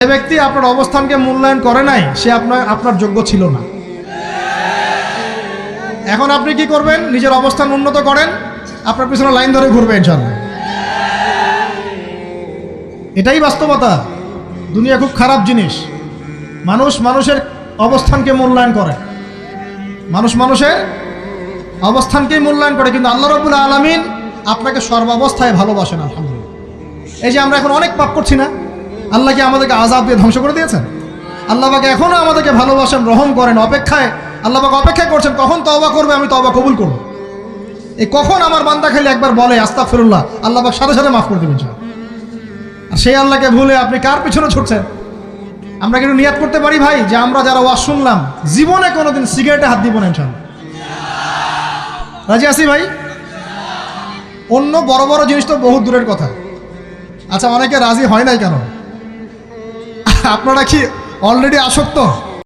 যে ব্যক্তি আপনার অবস্থানকে মূল্যায়ন করে নাই সে আপনার যোগ্য ছিল না। এখন আপনি কি করবেন? নিজের অবস্থান উন্নত করেন, আপনার পিছনে লাইন ধরে ঘুরবে ইনশাআল্লাহ। এটাই বাস্তবতা। দুনিয়া খুব খারাপ জিনিস। মানুষ মানুষের অবস্থানকে মূল্যায়ন করে, মানুষ মানুষের অবস্থানকেই মূল্যায়ন করে, কিন্তু আল্লাহ রাব্বুল আলামিন আপনাকে সর্বাবস্থায় ভালোবাসেন। আলহামদুলিল্লাহ। এই যে আমরা এখন অনেক পাপ করছি না, আল্লাহ কি আমাদেরকে আযাব দিয়ে ধ্বংস করে দিয়েছেন? আল্লাহ পাক এখনো আমাদেরকে ভালোবাসেন, রহম করেন, অপেক্ষায় আল্লাহ পাক অপেক্ষা করছেন কখন তওবা করবে, আমি তওবা কবুল করব। এই কখন আমার বান্দা খালি একবার বলে আস্তাগফিরুল্লাহ, আল্লাহ পাক সাথে সাথে মাফ করে দেবেন। আর সেই আল্লাহকে ভুলে আপনি কার পিছনে ছুটছেন? আমরা কিন্তু নিয়াত করতে পারি ভাই যে আমরা যারা ওয়াজ শুনলাম জীবনে কোনোদিন সিগারেটে হাত দিব না ইনশাআল্লাহ। রাজি আছি ভাই? অন্য বড় বড় জিনিস তো বহুত দূরের কথা। আচ্ছা, অনেকে রাজি হয় নাই কেন? আপনারা কি অলরেডি আসক্ত?